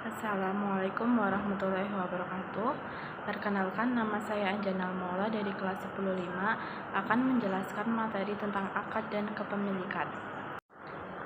Assalamualaikum warahmatullahi wabarakatuh. Perkenalkan, nama saya Anjana Mola dari kelas 10-5 akan menjelaskan materi tentang akad dan kepemilikan.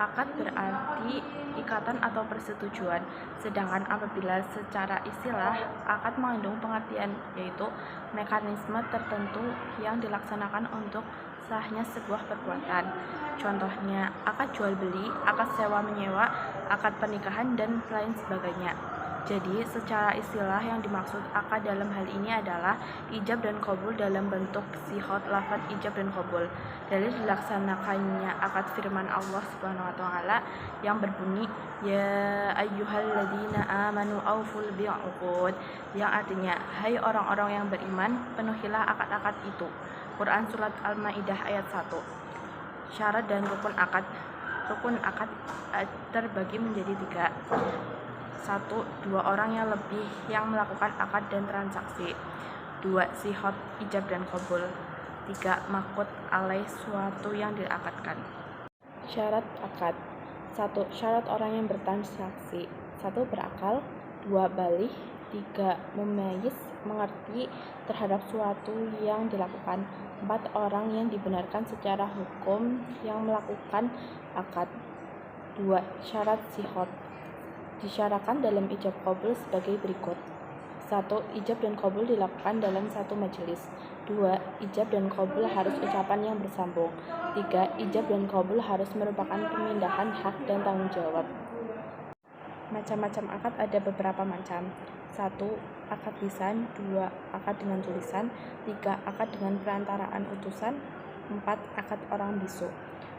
Akad berarti ikatan atau persetujuan, sedangkan apabila secara istilah, akad mengandung pengertian yaitu mekanisme tertentu yang dilaksanakan untuk sahnya sebuah perbuatan. Contohnya, akad jual beli, akad sewa menyewa, akad pernikahan, dan lain sebagainya. Jadi, secara istilah yang dimaksud akad dalam hal ini adalah ijab dan qabul dalam bentuk sihot lafaz ijab dan qabul. Dalil dilaksanakannya akad firman Allah Subhanahu wa taala yang berbunyi ya ayyuhalladzina amanu auful bi'uqud, yang artinya hai orang-orang yang beriman, penuhilah akad-akad itu. Quran surat Al-Maidah ayat 1. Syarat dan rukun akad. Rukun akad terbagi menjadi 3. 1. Dua orang yang lebih yang melakukan akad dan transaksi. 2. Sihot, ijab dan qabul. 3. Makut alaih suatu yang diakadkan. Syarat akad. 1. Syarat orang yang bertransaksi. 1. Berakal. 2. Balih. 3. Memayis, mengerti terhadap suatu yang dilakukan. 4. Orang yang dibenarkan secara hukum yang melakukan akad. 2. Syarat sihot disyaratkan dalam ijab qabul sebagai berikut. 1. Ijab dan qabul dilakukan dalam satu majelis. 2. Ijab dan qabul harus ucapan yang bersambung. 3. Ijab dan qabul harus merupakan pemindahan hak dan tanggung jawab. Macam-macam akad ada beberapa macam. 1. Akad lisan. 2. Akad dengan tulisan. 3. Akad dengan perantaraan utusan. 4. Akad orang bisu.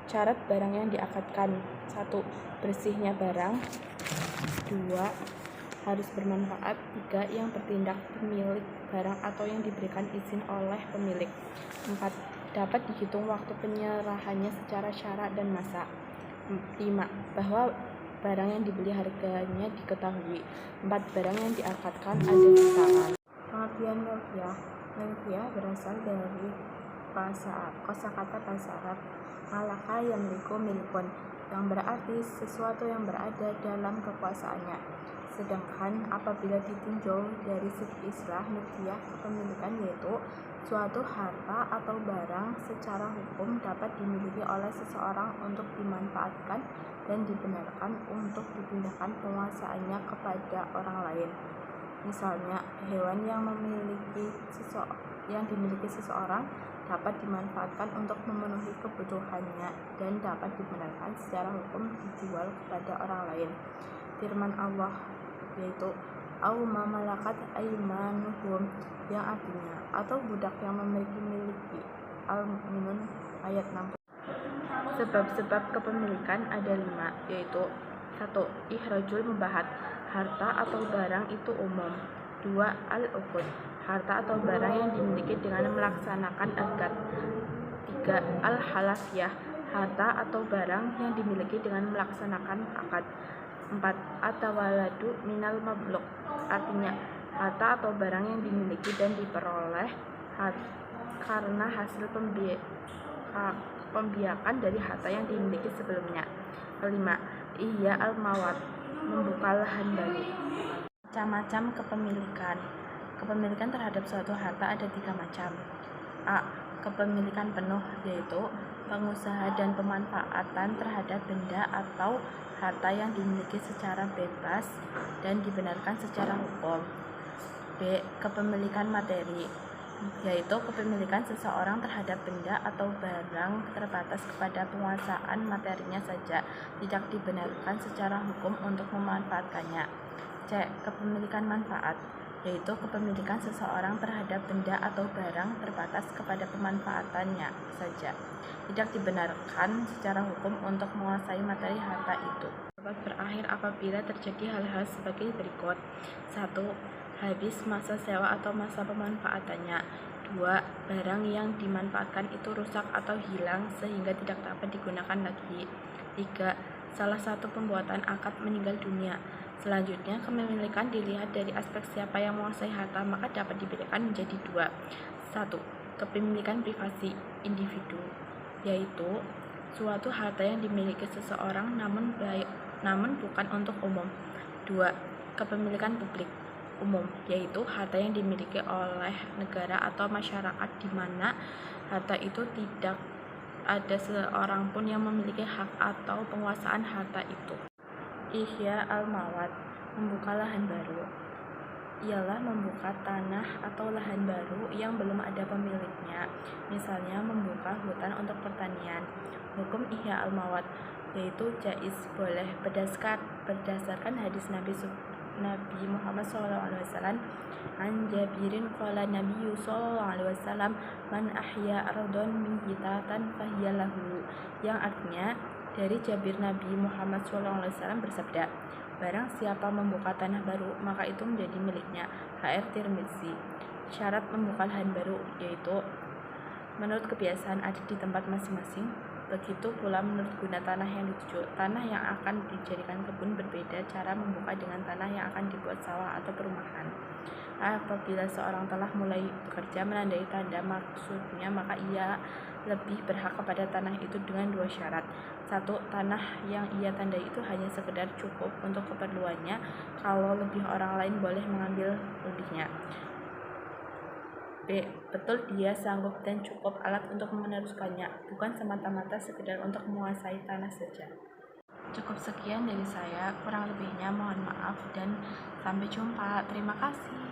Syarat barang yang diakadkan. 1. Bersihnya barang. 2. Harus bermanfaat. 3. Yang bertindak pemilik barang atau yang diberikan izin oleh pemilik. 4. Dapat dihitung waktu penyerahannya secara syarat dan masa. 5. Bahwa barang yang dibeli harganya diketahui. 4. Barang yang diakadkan ada jutaan. Pengertian milkiyah. Milkiyah berasal dari kosakata bahasa Arab malaka yamliku milkun, yang berarti sesuatu yang berada dalam kekuasaannya. Sedangkan apabila ditinjau dari segi istilah milkiyah, kepemilikan yaitu suatu harta atau barang secara hukum dapat dimiliki oleh seseorang untuk dimanfaatkan dan dibenarkan untuk dipindahkan penguasaannya kepada orang lain. Misalnya, hewan yang dimiliki seseorang dapat dimanfaatkan untuk memenuhi kebutuhannya dan dapat dibenarkan secara hukum dijual kepada orang lain. Firman Allah yaitu au ma malakat aymanuhum, yang artinya atau budak yang miliki. Al-Mu'minun ayat 60. Sebab-sebab kepemilikan ada 5, yaitu 1. Ihrajul mubahat, harta atau barang itu umum. 2. Al-uqud, harta atau barang yang dimiliki dengan melaksanakan akad. 3. Al-halafiyah, harta atau barang yang dimiliki dengan melaksanakan akad. 4. Atawaladu minal mabluk, artinya harta atau barang yang dimiliki dan diperoleh karena hasil pembiakan dari harta yang dimiliki sebelumnya. 5. Iya al-mawat, membuka lahan baru. Macam-macam kepemilikan. Kepemilikan terhadap suatu harta ada 3 macam. A. Kepemilikan penuh, yaitu pengusaha dan pemanfaatan terhadap benda atau harta yang dimiliki secara bebas dan dibenarkan secara hukum. B. Kepemilikan materi, yaitu kepemilikan seseorang terhadap benda atau barang terbatas kepada penguasaan materinya saja, tidak dibenarkan secara hukum untuk memanfaatkannya. C. Kepemilikan manfaat, yaitu kepemilikan seseorang terhadap benda atau barang terbatas kepada pemanfaatannya saja, tidak dibenarkan secara hukum untuk menguasai materi harta itu. Dapat berakhir apabila terjadi hal-hal sebagai berikut. 1. Habis masa sewa atau masa pemanfaatannya. 2. Barang yang dimanfaatkan itu rusak atau hilang sehingga tidak dapat digunakan lagi. 3. Salah satu pembuatan akad meninggal dunia. Selanjutnya, kepemilikan dilihat dari aspek siapa yang menguasai harta, maka dapat dibedakan menjadi 2. 1. Kepemilikan privasi individu, yaitu suatu harta yang dimiliki seseorang namun bukan untuk umum. 2. kepemilikan publik umum, yaitu harta yang dimiliki oleh negara atau masyarakat di mana harta itu tidak ada seorang pun yang memiliki hak atau penguasaan harta itu. Ihya al-Mawad, membuka lahan baru, ialah membuka tanah atau lahan baru yang belum ada pemiliknya, misalnya membuka hutan untuk pertanian. Hukum ihya al-mawad yaitu jaiz, boleh, berdasarkan hadis Nabi Muhammad SAW. An Jabirin qala Nabi SAW, man ahya ardon mihitatan fahiyalahu, yang artinya dari Jabir Nabi Muhammad SAW bersabda, barang siapa membuka tanah baru, maka itu menjadi miliknya. HR Tirmizi. Syarat membuka lahan baru yaitu menurut kebiasaan ada di tempat masing-masing. Begitu pula menurut guna tanah yang dituju. Tanah yang akan dijadikan kebun berbeda cara membuka dengan tanah yang akan dibuat sawah atau perumahan. Apabila seorang telah mulai bekerja menandai tanda maksudnya, maka ia lebih berhak kepada tanah itu dengan 2 syarat. 1. Tanah yang ia tandai itu hanya sekedar cukup untuk keperluannya, kalau lebih orang lain boleh mengambil lebihnya. B. Betul dia sanggup dan cukup alat untuk meneruskannya, bukan semata-mata sekedar untuk menguasai tanah saja. Cukup sekian dari saya, kurang lebihnya mohon maaf dan sampai jumpa. Terima kasih.